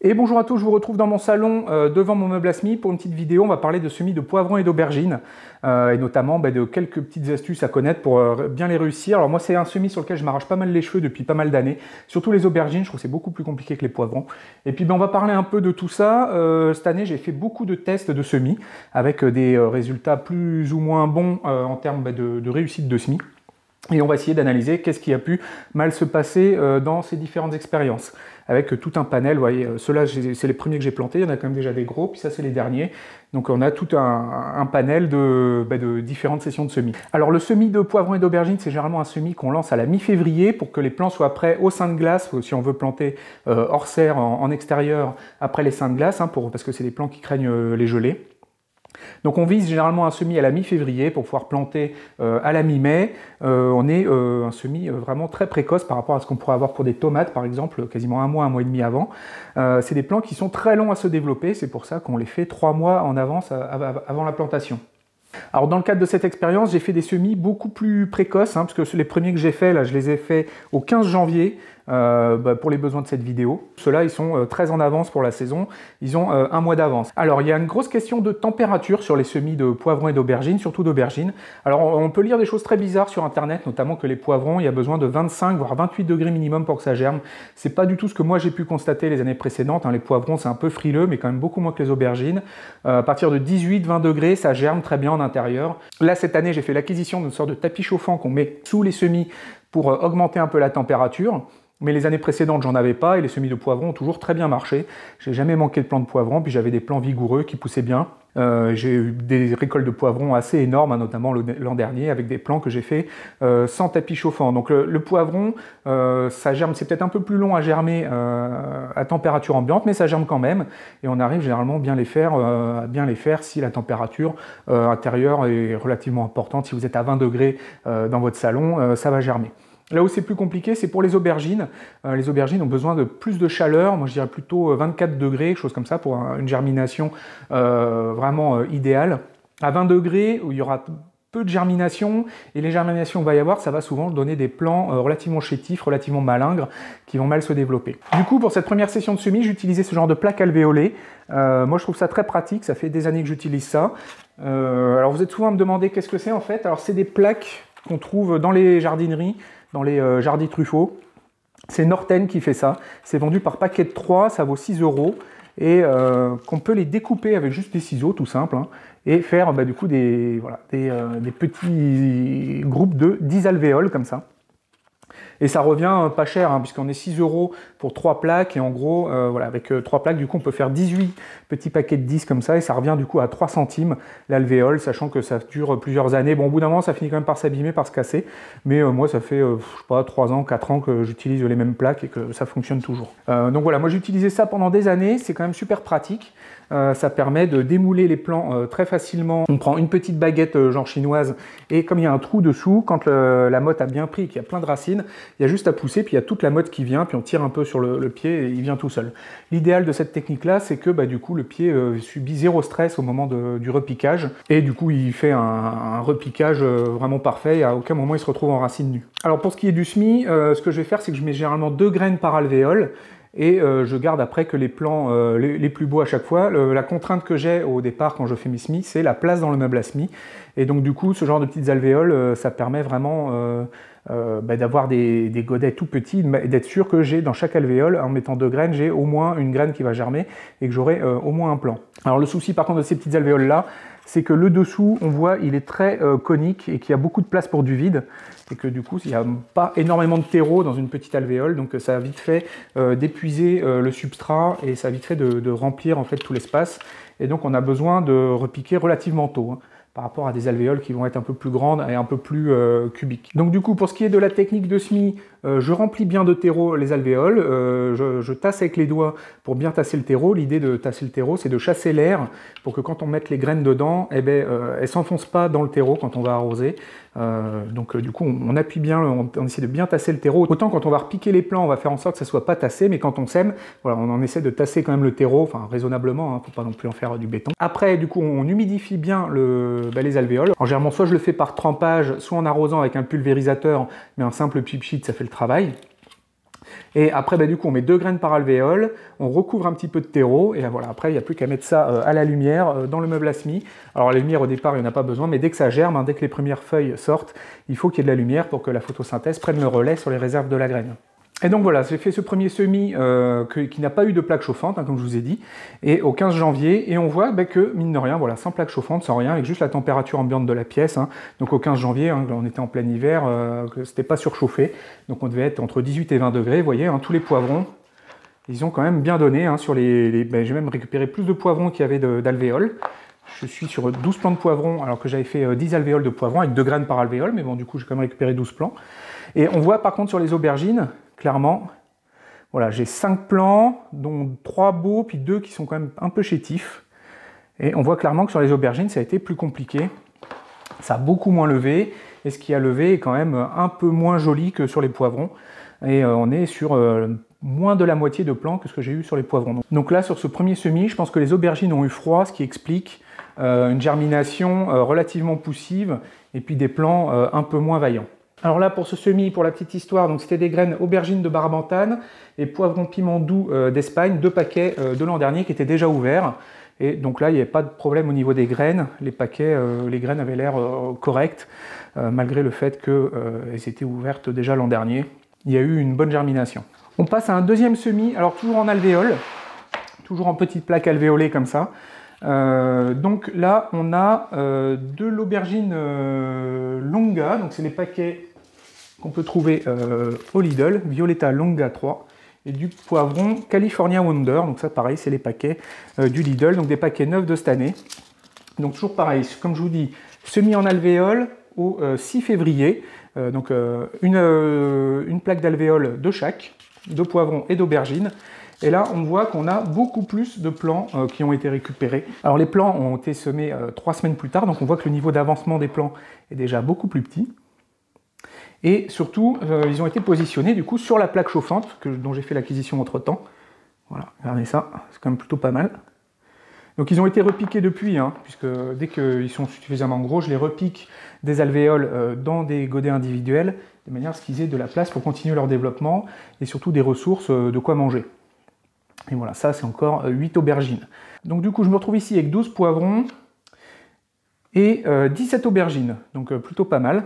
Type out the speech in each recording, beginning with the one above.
Et bonjour à tous, je vous retrouve dans mon salon devant mon meuble à semis pour une petite vidéo. On va parler de semis de poivrons et d'aubergines et notamment de quelques petites astuces à connaître pour bien les réussir. Alors moi c'est un semis sur lequel je m'arrache pas mal les cheveux depuis pas mal d'années, surtout les aubergines, je trouve que c'est beaucoup plus compliqué que les poivrons. Et puis on va parler un peu de tout ça. Cette année j'ai fait beaucoup de tests de semis avec des résultats plus ou moins bons en termes de réussite de semis. Et on va essayer d'analyser qu'est-ce qui a pu mal se passer dans ces différentes expériences. Avec tout un panel, vous voyez, ceux-là c'est les premiers que j'ai plantés, il y en a quand même déjà des gros, puis ça c'est les derniers. Donc on a tout un panel de différentes sessions de semis. Alors le semis de poivrons et d'aubergines, c'est généralement un semis qu'on lance à la mi-février pour que les plants soient prêts au sein de glace, si on veut planter hors serre en extérieur après les seins de glace, parce que c'est des plants qui craignent les gelées. Donc on vise généralement un semis à la mi-février pour pouvoir planter à la mi-mai. On est un semis vraiment très précoce par rapport à ce qu'on pourrait avoir pour des tomates par exemple, quasiment un mois et demi avant. C'est des plants qui sont très longs à se développer, c'est pour ça qu'on les fait 3 mois en avance avant la plantation. Alors dans le cadre de cette expérience, j'ai fait des semis beaucoup plus précoces, parce que les premiers que j'ai faits, là, je les ai faits au 15 janvier pour les besoins de cette vidéo. Ceux-là, ils sont très en avance pour la saison, ils ont un mois d'avance. Alors il y a une grosse question de température sur les semis de poivrons et d'aubergines, surtout d'aubergines. Alors on peut lire des choses très bizarres sur internet, notamment que les poivrons, il y a besoin de 25 voire 28 degrés minimum pour que ça germe. C'est pas du tout ce que moi j'ai pu constater les années précédentes, Les poivrons c'est un peu frileux, mais quand même beaucoup moins que les aubergines. À partir de 18-20 degrés, ça germe très bien en intérieur. Là cette année, j'ai fait l'acquisition d'une sorte de tapis chauffant qu'on met sous les semis pour augmenter un peu la température. Mais les années précédentes, j'en avais pas et les semis de poivrons ont toujours très bien marché. J'ai jamais manqué de plants de poivrons, puis j'avais des plants vigoureux qui poussaient bien. J'ai eu des récoltes de poivrons assez énormes, notamment l'an dernier, avec des plants que j'ai fait sans tapis chauffant. Donc le poivron, ça germe, c'est peut-être un peu plus long à germer à température ambiante, mais ça germe quand même. Et on arrive généralement à bien les faire si la température intérieure est relativement importante. Si vous êtes à 20 degrés dans votre salon, ça va germer. Là où c'est plus compliqué, c'est pour les aubergines. Les aubergines ont besoin de plus de chaleur, moi je dirais plutôt 24 degrés, quelque chose comme ça, pour une germination vraiment idéale. À 20 degrés, où il y aura peu de germination, et les germinations qu'il va y avoir, ça va souvent donner des plants relativement chétifs, relativement malingres, qui vont mal se développer. Du coup, pour cette première session de semis, j'ai utilisé ce genre de plaque alvéolée. Moi je trouve ça très pratique, ça fait des années que j'utilise ça. Alors vous êtes souvent à me demander qu'est-ce que c'est en fait. Alors c'est des plaques qu'on trouve dans les jardineries, dans les jardins Truffaut. C'est Norten qui fait ça. C'est vendu par paquet de 3, ça vaut 6 € et qu'on peut les découper avec juste des ciseaux, tout simple, et faire du coup des petits groupes de 10 alvéoles comme ça. Et ça revient pas cher, puisqu'on est 6 € pour 3 plaques, et en gros, avec 3 plaques, du coup, on peut faire 18 petits paquets de 10 comme ça, et ça revient du coup à 3 centimes l'alvéole, sachant que ça dure plusieurs années. Bon, au bout d'un moment, ça finit quand même par s'abîmer, par se casser, mais moi, ça fait, je sais pas, 3 ans, 4 ans que j'utilise les mêmes plaques et que ça fonctionne toujours. Donc voilà, moi j'ai utilisé ça pendant des années, c'est quand même super pratique. Ça permet de démouler les plants très facilement. On prend une petite baguette genre chinoise, et comme il y a un trou dessous, quand la motte a bien pris et qu'il y a plein de racines, il y a juste à pousser, puis il y a toute la motte qui vient, puis on tire un peu sur le pied et il vient tout seul. L'idéal de cette technique-là, c'est que du coup le pied subit zéro stress au moment du repiquage, et du coup il fait un repiquage vraiment parfait, et à aucun moment il se retrouve en racine nue. Alors pour ce qui est du semis, ce que je vais faire, c'est que je mets généralement 2 graines par alvéole, et je garde après que les plants les plus beaux à chaque fois. La contrainte que j'ai au départ quand je fais mes semis, c'est la place dans le meuble à semis. Et donc du coup, ce genre de petites alvéoles, ça permet vraiment d'avoir des godets tout petits, et d'être sûr que j'ai dans chaque alvéole, en mettant 2 graines, j'ai au moins une graine qui va germer, et que j'aurai au moins un plant. Alors le souci par contre de ces petites alvéoles là, c'est que le dessous, on voit, il est très conique, et qu'il y a beaucoup de place pour du vide, et que du coup, il n'y a pas énormément de terreau dans une petite alvéole, donc ça a vite fait d'épuiser le substrat, et ça a vite fait de remplir en fait tout l'espace, et donc on a besoin de repiquer relativement tôt, par rapport à des alvéoles qui vont être un peu plus grandes et un peu plus cubiques. Donc du coup, pour ce qui est de la technique de semis, je remplis bien de terreau les alvéoles, je tasse avec les doigts pour bien tasser le terreau. L'idée de tasser le terreau, c'est de chasser l'air pour que quand on mette les graines dedans, elles ne s'enfoncent pas dans le terreau quand on va arroser. Donc du coup, on appuie bien, on essaie de bien tasser le terreau. Autant quand on va repiquer les plants, on va faire en sorte que ça soit pas tassé, mais quand on sème, voilà, on en essaie de tasser quand même le terreau, enfin raisonnablement, faut pas non plus en faire du béton. Après, du coup, on humidifie bien les alvéoles. En général, soit je le fais par trempage, soit en arrosant avec un pulvérisateur, mais un simple pip sheet, ça fait le travail. Et après, bah, du coup, on met 2 graines par alvéole, on recouvre un petit peu de terreau, et là, voilà, après, il n'y a plus qu'à mettre ça à la lumière, dans le meuble à semis. Alors, la lumière, au départ, il n'y en a pas besoin, mais dès que ça germe, hein, dès que les premières feuilles sortent, il faut qu'il y ait de la lumière pour que la photosynthèse prenne le relais sur les réserves de la graine. Et donc voilà, j'ai fait ce premier semis qui n'a pas eu de plaque chauffante, hein, comme je vous ai dit, et au 15 janvier, et on voit bah, que, mine de rien, voilà, sans plaque chauffante, sans rien, avec juste la température ambiante de la pièce, hein, donc au 15 janvier, hein, on était en plein hiver, c'était pas surchauffé, donc on devait être entre 18 et 20 degrés, vous voyez, hein, tous les poivrons, ils ont quand même bien donné, hein, sur ben, j'ai même récupéré plus de poivrons qu'il y avait d'alvéoles. Je suis sur 12 plants de poivrons, alors que j'avais fait 10 alvéoles de poivrons, avec 2 graines par alvéole, mais bon, du coup, j'ai quand même récupéré 12 plants. Et on voit par contre sur les aubergines, clairement, voilà, j'ai 5 plants, dont 3 beaux, puis 2 qui sont quand même un peu chétifs. Et on voit clairement que sur les aubergines, ça a été plus compliqué. Ça a beaucoup moins levé, et ce qui a levé est quand même un peu moins joli que sur les poivrons. Et on est sur moins de la moitié de plants que ce que j'ai eu sur les poivrons. Donc là, sur ce premier semis, je pense que les aubergines ont eu froid, ce qui explique une germination relativement poussive, et puis des plants un peu moins vaillants. Alors là, pour ce semis, pour la petite histoire, donc c'était des graines aubergines de Barbantane et poivrons piment doux d'Espagne, 2 paquets de l'an dernier qui étaient déjà ouverts. Et donc là, il n'y avait pas de problème au niveau des graines. Les paquets, les graines avaient l'air correctes, malgré le fait qu'elles étaient ouvertes déjà l'an dernier. Il y a eu une bonne germination. On passe à un deuxième semis, alors toujours en alvéole, toujours en petite plaque alvéolée comme ça. Donc là, on a de l'aubergine longa, donc c'est les paquets qu'on peut trouver au Lidl, Violetta longa 3, et du poivron California Wonder, donc ça pareil, c'est les paquets du Lidl, donc des paquets neufs de cette année. Donc toujours pareil, comme je vous dis, semis en alvéole au 6 février, donc une plaque d'alvéole de chaque, de poivron et d'aubergine. Et là, on voit qu'on a beaucoup plus de plants qui ont été récupérés. Alors les plants ont été semés 3 semaines plus tard, donc on voit que le niveau d'avancement des plants est déjà beaucoup plus petit. Et surtout, ils ont été positionnés du coup sur la plaque chauffante dont j'ai fait l'acquisition entre-temps. Voilà, regardez ça, c'est quand même plutôt pas mal. Donc ils ont été repiqués depuis, hein, puisque dès qu'ils sont suffisamment gros, je les repique des alvéoles dans des godets individuels, de manière à ce qu'ils aient de la place pour continuer leur développement, et surtout des ressources de quoi manger. Et voilà, ça c'est encore 8 aubergines. Donc du coup, je me retrouve ici avec 12 poivrons et 17 aubergines, donc plutôt pas mal.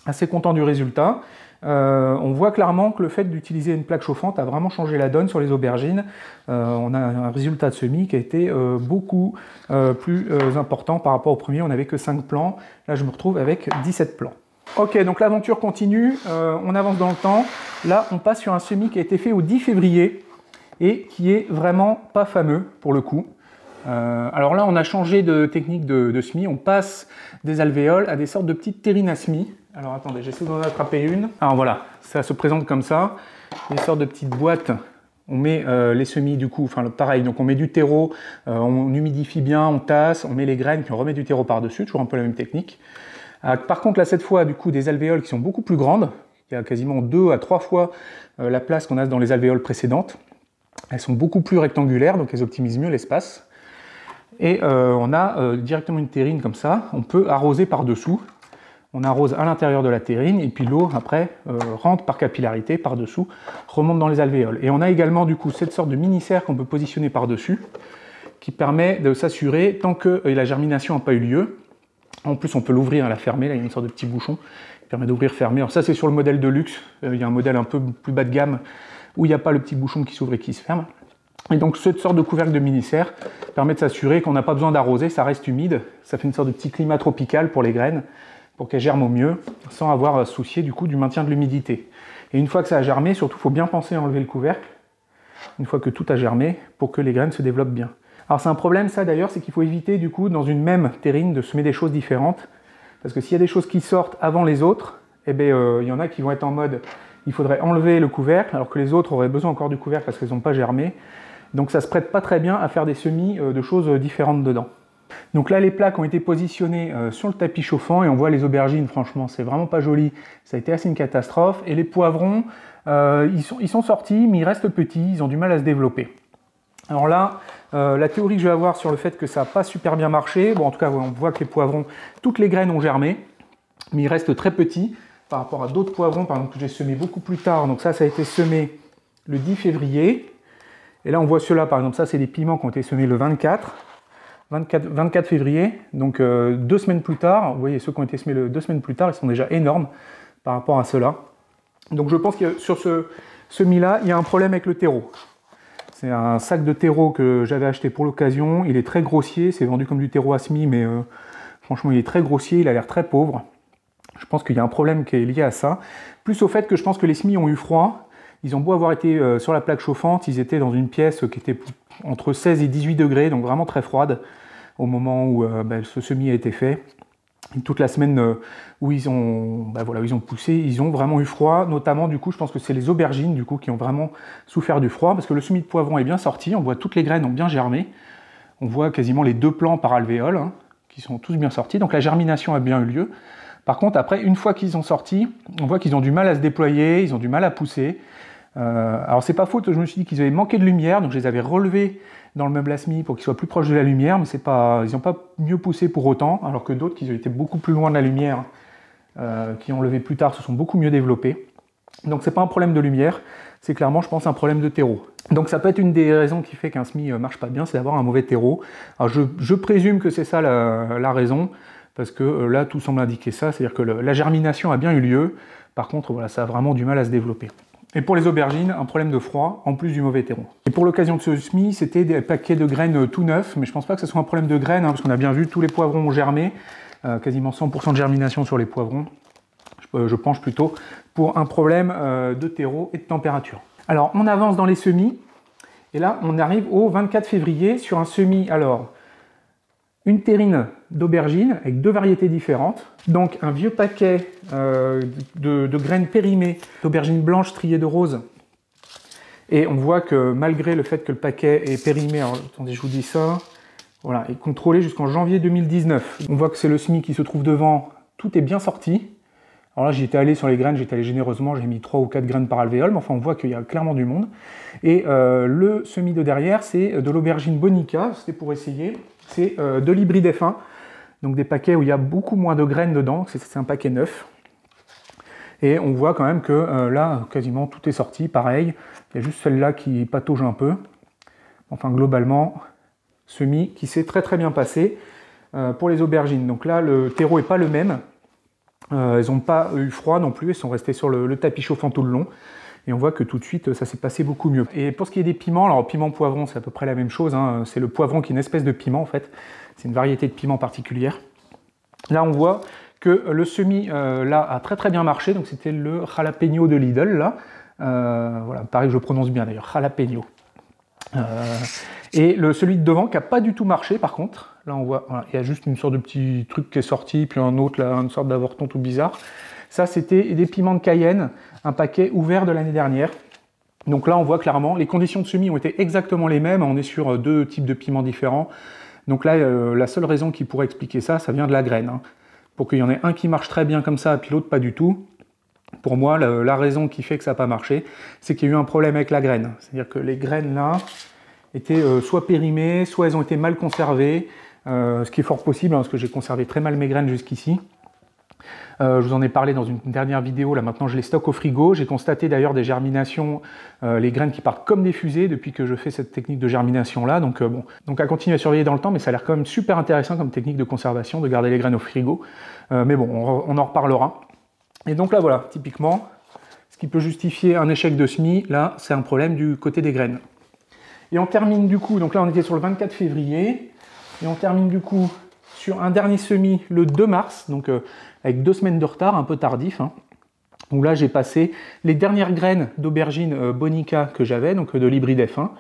Assez content du résultat. On voit clairement que le fait d'utiliser une plaque chauffante a vraiment changé la donne sur les aubergines. On a un résultat de semis qui a été beaucoup plus important par rapport au premier. On n'avait que 5 plants. Là, je me retrouve avec 17 plants. Ok, donc l'aventure continue. On avance dans le temps. Là, on passe sur un semis qui a été fait au 10 février et qui est vraiment pas fameux pour le coup. Alors là, on a changé de technique de semis. On passe des alvéoles à des sortes de petites terrines à semis. Alors attendez, j'essaie d'en attraper une. Alors voilà, ça se présente comme ça. Des sortes de petites boîtes. On met les semis du coup, enfin pareil, donc on met du terreau, on humidifie bien, on tasse, on met les graines, puis on remet du terreau par-dessus, toujours un peu la même technique. Par contre là, cette fois, du coup, des alvéoles qui sont beaucoup plus grandes. Il y a quasiment 2 à 3 fois la place qu'on a dans les alvéoles précédentes. Elles sont beaucoup plus rectangulaires, donc elles optimisent mieux l'espace. Et on a directement une terrine comme ça, on peut arroser par-dessous. On arrose à l'intérieur de la terrine, et puis l'eau, après, rentre par capillarité, par-dessous, remonte dans les alvéoles. Et on a également, du coup, cette sorte de mini-serre qu'on peut positionner par-dessus, qui permet de s'assurer, tant que la germination n'a pas eu lieu, en plus on peut l'ouvrir et la fermer, là il y a une sorte de petit bouchon, qui permet d'ouvrir, fermer. Alors ça c'est sur le modèle de luxe, il y a un modèle un peu plus bas de gamme, où il n'y a pas le petit bouchon qui s'ouvre et qui se ferme. Et donc cette sorte de couvercle de mini-serre permet de s'assurer qu'on n'a pas besoin d'arroser, ça reste humide, ça fait une sorte de petit climat tropical pour les graines, pour qu'elles germent au mieux, sans avoir à se soucier du coup du maintien de l'humidité. Et une fois que ça a germé, surtout il faut bien penser à enlever le couvercle, une fois que tout a germé, pour que les graines se développent bien. Alors c'est un problème ça d'ailleurs, c'est qu'il faut éviter du coup dans une même terrine de semer des choses différentes, parce que s'il y a des choses qui sortent avant les autres, eh bien, y en a qui vont être en mode il faudrait enlever le couvercle, alors que les autres auraient besoin encore du couvercle parce qu'elles n'ont pas germé. Donc ça se prête pas très bien à faire des semis de choses différentes dedans. Donc là les plaques ont été positionnées sur le tapis chauffant et on voit les aubergines, franchement c'est vraiment pas joli, ça a été assez une catastrophe. Et les poivrons, ils sont sortis mais ils restent petits, ils ont du mal à se développer. Alors là, la théorie que je vais avoir sur le fait que ça n'a pas super bien marché, bon en tout cas on voit que les poivrons, toutes les graines ont germé, mais ils restent très petits par rapport à d'autres poivrons par exemple que j'ai semés beaucoup plus tard. Donc ça a été semé le 10 février. Et là, on voit ceux-là, par exemple, ça, c'est des piments qui ont été semés le 24 février. Donc, 2 semaines plus tard, vous voyez, ceux qui ont été semés 2 semaines plus tard, ils sont déjà énormes par rapport à ceux-là. Donc, je pense que sur ce semis-là, il y a un problème avec le terreau. C'est un sac de terreau que j'avais acheté pour l'occasion. Il est très grossier, c'est vendu comme du terreau à semis, mais franchement, il est très grossier, il a l'air très pauvre. Je pense qu'il y a un problème qui est lié à ça. Plus au fait que je pense que les semis ont eu froid. Ils ont beau avoir été sur la plaque chauffante, ils étaient dans une pièce qui était entre 16 et 18 degrés, donc vraiment très froide au moment où ce semis a été fait. Et toute la semaine où ils ont poussé, ils ont vraiment eu froid. Notamment, du coup, je pense que c'est les aubergines du coup, qui ont vraiment souffert du froid, parce que le semis de poivron est bien sorti. On voit toutes les graines ont bien germé. On voit quasiment les 2 plants par alvéole, hein, qui sont tous bien sortis. Donc la germination a bien eu lieu. Par contre, après, une fois qu'ils sont sortis, on voit qu'ils ont du mal à se déployer, ils ont du mal à pousser. Alors c'est pas faute, je me suis dit qu'ils avaient manqué de lumière, donc je les avais relevés dans le meuble à semis pour qu'ils soient plus proches de la lumière, mais ils n'ont pas mieux poussé pour autant, alors que d'autres qui ont été beaucoup plus loin de la lumière, qui ont levé plus tard, se sont beaucoup mieux développés. Donc c'est pas un problème de lumière, c'est clairement, je pense, un problème de terreau. Donc ça peut être une des raisons qui fait qu'un semis marche pas bien, c'est d'avoir un mauvais terreau. Alors je présume que c'est ça la raison, parce que là tout semble indiquer ça, c'est-à-dire que la germination a bien eu lieu, par contre voilà, ça a vraiment du mal à se développer. Et pour les aubergines, un problème de froid, en plus du mauvais terreau. Et pour l'occasion de ce semis, c'était des paquets de graines tout neufs, mais je pense pas que ce soit un problème de graines, hein, parce qu'on a bien vu, tous les poivrons ont germé, quasiment 100% de germination sur les poivrons. Je penche plutôt pour un problème de terreau et de température. Alors, on avance dans les semis, et là, on arrive au 24 février sur un semis, alors, une terrine d'aubergines avec 2 variétés différentes. Donc un vieux paquet de graines périmées d'aubergines blanches striées de rose. Et on voit que malgré le fait que le paquet est périmé, alors attendez, je vous dis ça, voilà, est contrôlé jusqu'en janvier 2019. On voit que c'est le semis qui se trouve devant, tout est bien sorti. Alors là, j'y étais allé sur les graines, j'étais allé généreusement, j'ai mis 3 ou 4 graines par alvéole, mais enfin on voit qu'il y a clairement du monde. Et le semis de derrière, c'est de l'aubergine Bonica, c'était pour essayer, c'est de l'hybride F1, donc des paquets où il y a beaucoup moins de graines dedans, c'est un paquet neuf. Et on voit quand même que là, quasiment tout est sorti, pareil, il y a juste celle-là qui patauge un peu. Enfin globalement, semis qui s'est très bien passé pour les aubergines. Donc là, le terreau n'est pas le même. Elles n'ont pas eu froid non plus, elles sont restées sur le tapis chauffant tout le long. Et on voit que tout de suite, ça s'est passé beaucoup mieux. Et pour ce qui est des piments, alors piment poivron, c'est à peu près la même chose. Hein. C'est le poivron qui est une espèce de piment en fait. C'est une variété de piment particulière. Là, on voit que le semis là a très bien marché. Donc c'était le jalapeno de Lidl là. Voilà, pareil que je prononce bien d'ailleurs, jalapeno. Et celui de devant qui n'a pas du tout marché par contre. Là on voit, voilà, il y a juste une sorte de petit truc qui est sorti, puis un autre là, une sorte d'avorton tout bizarre. Ça c'était des piments de Cayenne, un paquet ouvert de l'année dernière. Donc là on voit clairement, les conditions de semis ont été exactement les mêmes, on est sur 2 types de piments différents. Donc là la seule raison qui pourrait expliquer ça, ça vient de la graine. Hein. Pour qu'il y en ait un qui marche très bien comme ça, puis l'autre pas du tout. Pour moi, la raison qui fait que ça n'a pas marché, c'est qu'il y a eu un problème avec la graine. C'est-à-dire que les graines là étaient soit périmées, soit elles ont été mal conservées, ce qui est fort possible, hein, parce que j'ai conservé très mal mes graines jusqu'ici. Je vous en ai parlé dans une dernière vidéo, là maintenant je les stocke au frigo. J'ai constaté d'ailleurs des germinations, les graines qui partent comme des fusées depuis que je fais cette technique de germination là. Donc bon, donc à continuer à surveiller dans le temps, mais ça a l'air quand même super intéressant comme technique de conservation, de garder les graines au frigo. Mais bon, on en reparlera. Et donc là voilà, typiquement, ce qui peut justifier un échec de semis, là c'est un problème du côté des graines. Et on termine du coup, donc là on était sur le 24 février, et on termine du coup sur un dernier semis le 2 mars, donc avec 2 semaines de retard, un peu tardif, hein, où là j'ai passé les dernières graines d'aubergine Bonica que j'avais, donc de l'hybride F1,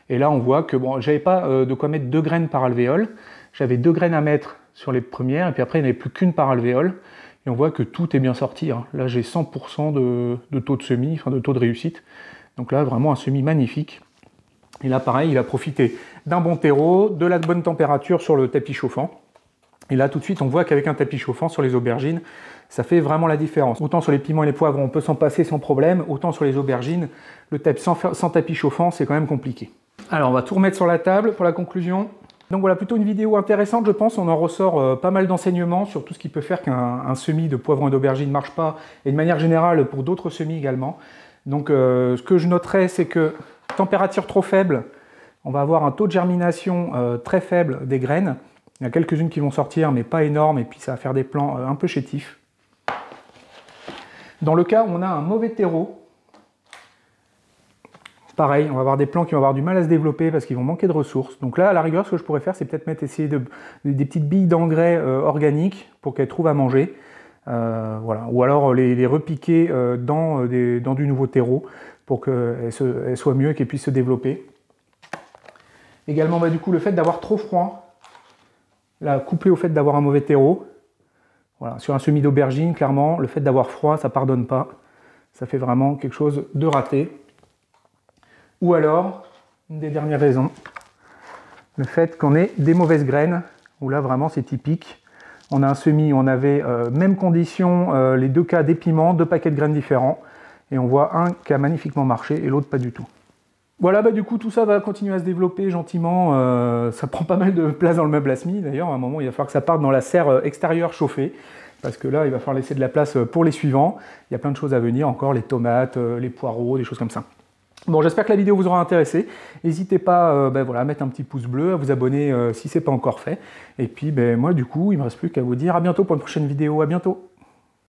et là on voit que bon, j'avais pas de quoi mettre 2 graines par alvéole, j'avais 2 graines à mettre sur les premières, et puis après il n'y en avait plus qu'une par alvéole, et on voit que tout est bien sorti, hein. Là j'ai 100% de taux de semis, enfin de taux de réussite, donc là vraiment un semis magnifique. Et là pareil, il a profité d'un bon terreau, de la bonne température sur le tapis chauffant. Et là tout de suite on voit qu'avec un tapis chauffant sur les aubergines, ça fait vraiment la différence. Autant sur les piments et les poivrons on peut s'en passer sans problème, autant sur les aubergines, sans tapis chauffant c'est quand même compliqué. Alors on va tout remettre sur la table pour la conclusion. Donc voilà, plutôt une vidéo intéressante je pense, on en ressort pas mal d'enseignements sur tout ce qui peut faire qu'un semis de poivrons et d'aubergines ne marche pas, et de manière générale pour d'autres semis également. Donc ce que je noterais, c'est que température trop faible, on va avoir un taux de germination très faible des graines. Il y a quelques-unes qui vont sortir, mais pas énormes, et puis ça va faire des plants un peu chétifs. Dans le cas où on a un mauvais terreau, pareil, on va avoir des plants qui vont avoir du mal à se développer parce qu'ils vont manquer de ressources. Donc là, à la rigueur, ce que je pourrais faire, c'est peut-être essayer des petites billes d'engrais organiques pour qu'elles trouvent à manger. Voilà. Ou alors les repiquer dans du nouveau terreau pour qu'elles soient mieux et qu'elles puissent se développer. Également, du coup, le fait d'avoir trop froid, là, couplé au fait d'avoir un mauvais terreau. Voilà. Sur un semis d'aubergine, clairement, le fait d'avoir froid, ça ne pardonne pas. Ça fait vraiment quelque chose de raté. Ou alors, une des dernières raisons, le fait qu'on ait des mauvaises graines, où là vraiment c'est typique. On a un semis où on avait même condition, les deux cas d'épiment, 2 paquets de graines différents, et on voit un qui a magnifiquement marché et l'autre pas du tout. Voilà, du coup tout ça va continuer à se développer gentiment, ça prend pas mal de place dans le meuble à semis d'ailleurs, à un moment il va falloir que ça parte dans la serre extérieure chauffée, parce que là il va falloir laisser de la place pour les suivants, il y a plein de choses à venir encore, les tomates, les poireaux, des choses comme ça. Bon, j'espère que la vidéo vous aura intéressé. N'hésitez pas voilà, à mettre un petit pouce bleu, à vous abonner si ce n'est pas encore fait. Et puis moi du coup, il ne me reste plus qu'à vous dire à bientôt pour une prochaine vidéo. À bientôt.